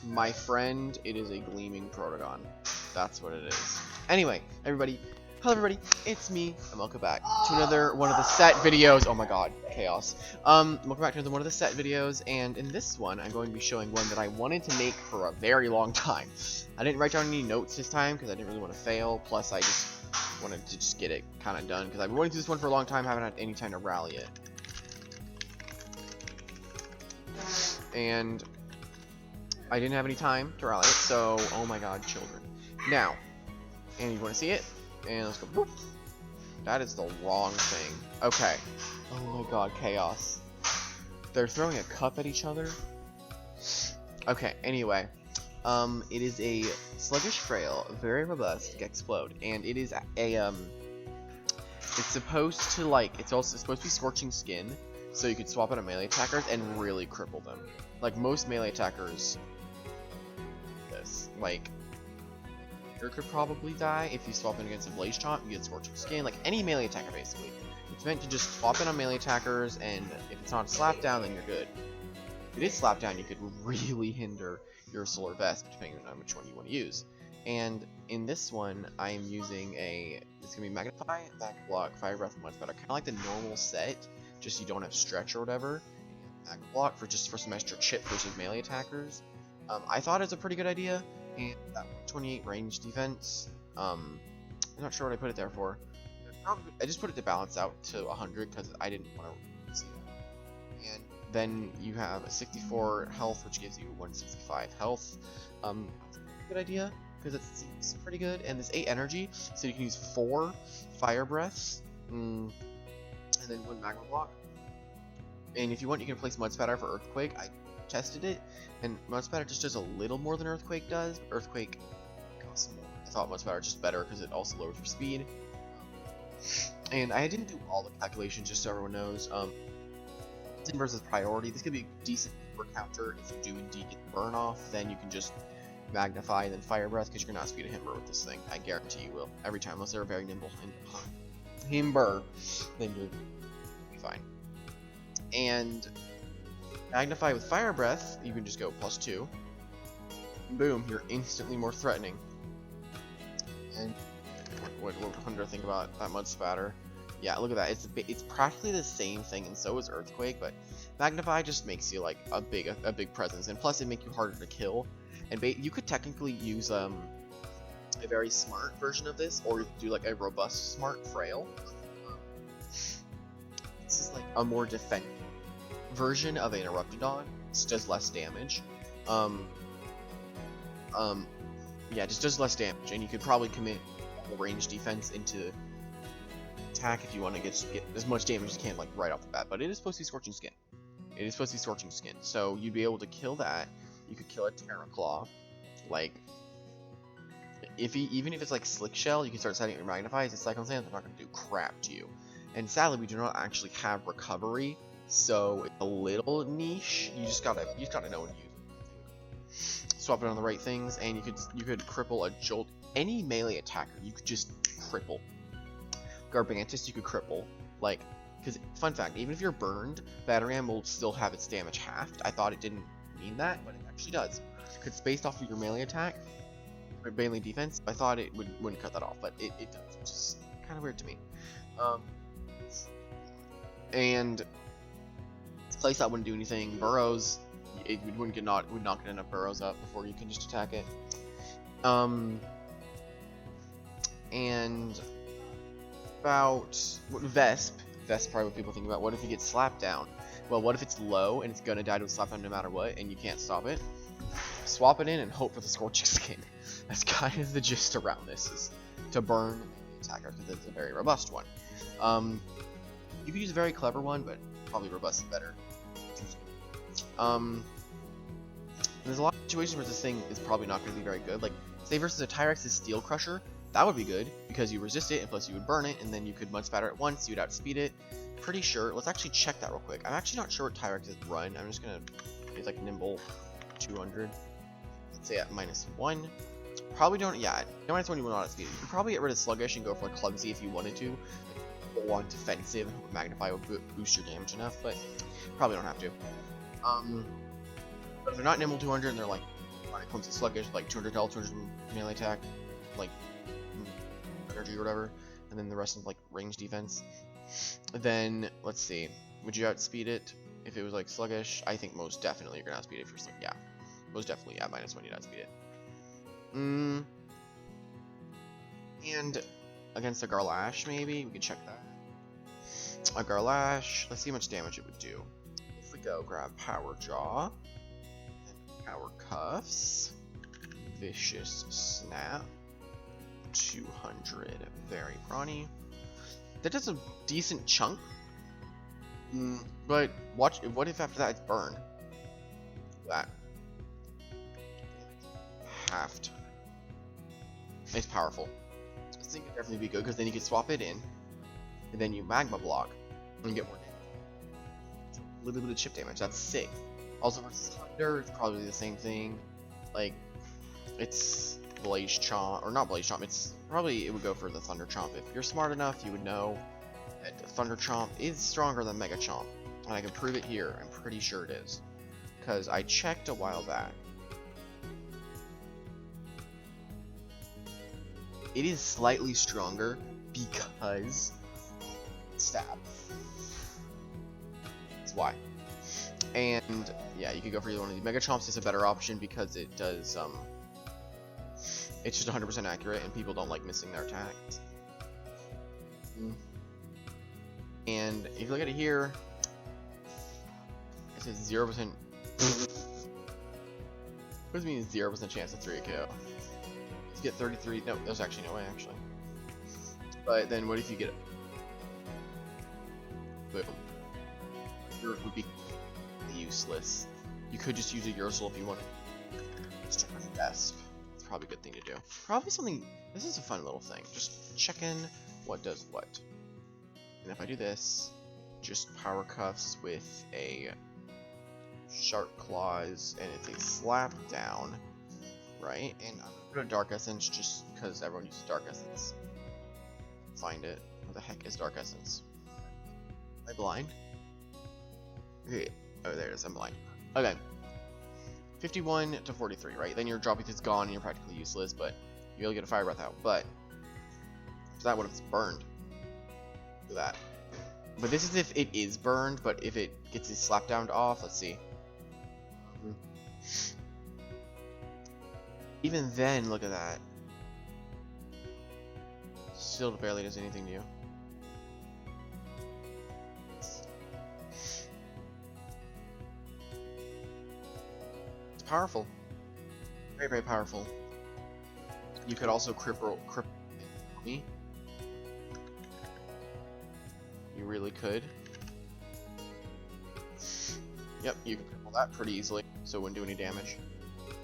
My friend, it is a gleaming protagon. That's what it is. Anyway, everybody, hello everybody, it's me, and welcome back to another one of the set videos. Oh my god, chaos. Welcome back to another one of the set videos, and in this one, I'm going to be showing one that I wanted to make for a very long time. I didn't write down any notes this time, because I didn't really want to fail, plus I just wanted to just get it kind of done, because I've been wanting to do this one for a long time, haven't had any time to rally it. And I didn't have any time to rally it, so, oh my god, children. Now, and you want to see it? And let's go, boop. That is the wrong thing. Okay. Oh my god, chaos. They're throwing a cup at each other? Okay, anyway. It is a sluggish, frail, very robust Geksplode, and it is a, it's supposed to, like, it's also supposed to be scorching skin, so you could swap out on melee attackers and really cripple them. Like, most melee attackers, like, you could probably die if you swap in against a Blaze Chomp, you get Scorching Skin, like any melee attacker basically. It's meant to just swap in on melee attackers, and if it's not a slap down, then you're good. If it is slap down, you could really hinder your Solar Vest, depending on which one you want to use. And in this one, I am using it's going to be Magnify, Back Block, Fire Breath, and Mud Better. Kind of like the normal set, just you don't have Stretch or whatever. Back Block for some extra chip versus melee attackers. I thought it was a pretty good idea. And that 28 range defense, I'm not sure what I put it there for. I just put it to balance out to 100 because I didn't want to see that. And then you have a 64 health, which gives you 165 health. Good idea because it seems pretty good. And this 8 energy, so you can use 4 fire breaths, and then 1 magma block. And if you want, you can place Mud Spatter for Earthquake. I tested it, and Mud Spatter just does a little more than Earthquake does. Earthquake costs more. I thought Mud Spatter just better because it also lowers your speed. And I didn't do all the calculations, just so everyone knows. Versus priority, this could be a decent per counter. If you do indeed get the burn off, then you can just magnify and then fire breath because you're gonna outspeed a Himber with this thing. I guarantee you will every time, unless they're very nimble. And Himber, then you'll be fine. And Magnify with Fire Breath, you can just go +2. Boom, you're instantly more threatening. And what do I think about that Mud Spatter? Yeah, look at that. It's practically the same thing, and so is Earthquake, but Magnify just makes you like a big presence, and plus it makes you harder to kill. And you could technically use a very smart version of this, or you could do like a robust, smart, frail. This is like a more defensive version of an Eruptodon. It does less damage. Yeah, it just does less damage, and you could probably commit the range defense into attack if you want to get as much damage as you can, like right off the bat. But it is supposed to be Scorching Skin. It is supposed to be Scorching Skin, so you'd be able to kill that. You could kill a Terra Claw, like even if it's like Slick Shell, you can start setting your Magnifies. It's Cyclone Sand, they're not going to do crap to you. And sadly, we do not actually have recovery. So it's a little niche. You just gotta know when to use it. Swap it on the right things, and you could cripple a Jolt. Any melee attacker, you could just cripple. Garbantis, you could cripple. Like, because fun fact, even if you're burned, Batteram will still have its damage halved. I thought it didn't mean that, but it actually does. Because it's based off of your melee attack or melee defense. I thought it wouldn't cut that off, but it does, which is kind of weird to me. And place that wouldn't do anything. Burrows, it would not get enough burrows up before you can just attack it. And about Vesp probably what people think about. What if you get slapped down? Well, what if it's low and it's gonna die to a slap down no matter what, and you can't stop it? Swap it in and hope for the Scorching Skin. That's kind of the gist around this, is to burn the attacker because it's a very robust one. You could use a very clever one, but probably robust is better. There's a lot of situations where this thing is probably not going to be very good. Like, say versus a Tyrex's Steel Crusher, that would be good because you resist it, and plus you would burn it, and then you could Mud Spatter it once, you would outspeed it. Pretty sure. Let's actually check that real quick. I'm actually not sure what Tyrex's run. I'm just gonna. It's like Nimble 200. Let's say at -1. Probably don't. Yeah, no -1 you will not outspeed it. You could probably get rid of Sluggish and go for like Clumsy if you wanted to. Go on defensive and hope Magnify would boost your damage enough, but probably don't have to. But if they're not Nimble 200 and they're like it comes to sluggish, like 200 health, 200 melee attack, like energy or whatever, and then the rest of like range defense. Then let's see, would you outspeed it if it was like sluggish? I think most definitely you're gonna outspeed it for sluggish. Yeah, most definitely. Yeah, -1 you'd outspeed it. And against a Garlash, maybe we can check that. A Garlash. Let's see how much damage it would do. If we go grab Power Jaw, and Power Cuffs, Vicious Snap, 200, very brawny. That does a decent chunk. But watch. What if after that it's burned? That halved. It's powerful. I think it'd definitely be good because then you can swap it in, and then you magma block and get more damage. A little bit of chip damage. That's sick. Also versus Thunder, it's probably the same thing. Like, it's Blaze Chomp, or not Blaze Chomp. It's probably it would go for the Thunder Chomp. If you're smart enough, you would know that Thunder Chomp is stronger than Mega Chomp, and I can prove it here. I'm pretty sure it is, because I checked a while back. It is slightly stronger because stab. That's why. And yeah, you could go for either one of these. Mega Chomps is a better option because it does it's just 100% accurate and people don't like missing their attacks. And if you look at it here, it says 0%. What does it mean 0% chance of 3 KO? You get 33. No, there's actually no way, actually. But then what if you get it? Boom. Your would be useless. You could just use a Ursula if you want to. Just check on your best. It's probably a good thing to do. Probably something. This is a fun little thing. Just check in what does what. And if I do this, just Power Cuffs with a Sharp Claws, and it's a slap down, right? And I'm gonna put a Dark Essence just because everyone uses Dark Essence. Find it. What the heck is Dark Essence? Am I blind? Okay. Oh, there it is. I'm blind. Okay. 51 to 43, right? Then your drop is gone and you're practically useless, but you'll get a Fire Breath out. But so that, what if it's burned? Do that. But this is if it is burned, but if it gets its slap down off, let's see. Even then, look at that. Still barely does anything to you. It's powerful. Very, very powerful. You could also cripple me. You really could. Yep, you can cripple that pretty easily, so it wouldn't do any damage.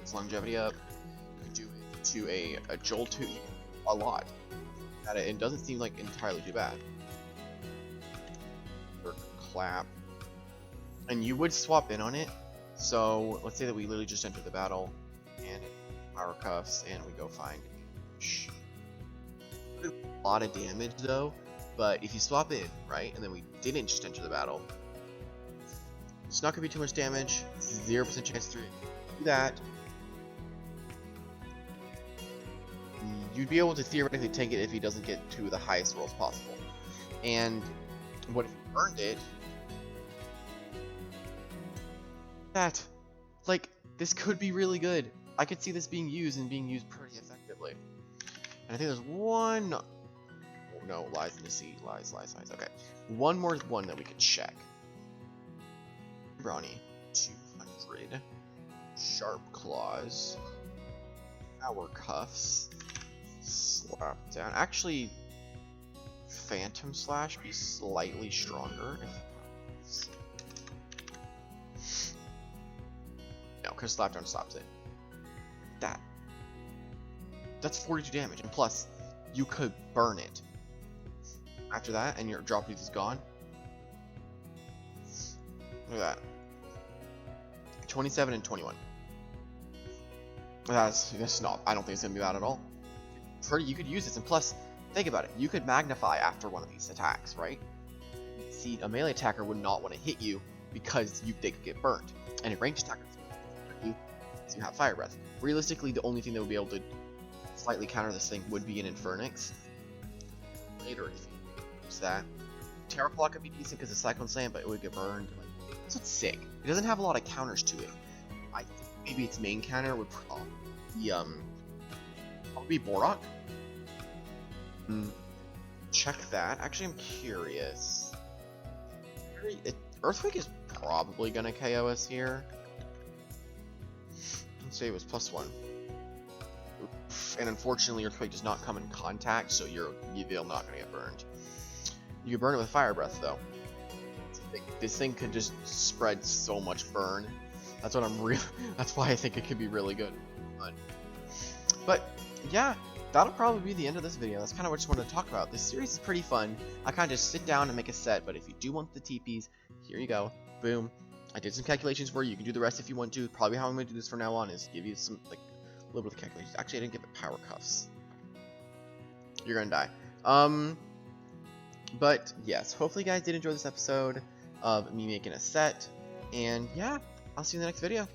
It's longevity up. You could do it to a jolt to a lot. It doesn't seem like entirely too bad. Or clap. And you would swap in on it. So let's say that we literally just enter the battle and Power Cuffs and we go find a lot of damage though. But if you swap in, right, and then we didn't just enter the battle, it's not gonna be too much damage. 0% chance to do that. You'd be able to theoretically tank it if he doesn't get to the highest rolls possible. And what if you earned it? That, like, this could be really good. I could see this being used and being used pretty effectively. And I think there's one. Oh, no, lies in the sea. Lies. Okay, one more one that we could check. Brawny, 200. Sharp Claws. Power Cuffs. Slap down. Actually, Phantom Slash be slightly stronger. No, because Slap down stops it. That's 42 damage, and plus, you could burn it. After that, and your drop is gone. Look at that. 27 and 21. That's not. I don't think it's gonna be bad at all. You could use this, and plus, think about it. You could magnify after one of these attacks, right? See, a melee attacker would not want to hit you because they could get burnt, and a ranged attacker, So you have Fire Breath. Realistically, the only thing that would be able to slightly counter this thing would be an Infernix. Later, if you use that. Terra Claw could be decent because of Cyclone Slam, but it would get burned. Like, that's what's sick. It doesn't have a lot of counters to it. I think maybe its main counter would probably be Borak. Check that. Actually, I'm curious. Earthquake is probably gonna KO us here. Let's say it was +1. And unfortunately, Earthquake does not come in contact, so you're not gonna get burned. You can burn it with Fire Breath, though. This thing could just spread so much burn. That's what that's why I think it could be really good. But yeah, that'll probably be the end of this video. That's kind of what I just wanted to talk about. This series is pretty fun. I kind of just sit down and make a set, but if you do want the TPs, here you go. Boom. I did some calculations for you. You can do the rest if you want to. Probably how I'm going to do this from now on is give you some, like, a little bit of calculations. Actually, I didn't give it power cuffs. You're going to die. But yes, hopefully you guys did enjoy this episode of me making a set. And yeah, I'll see you in the next video.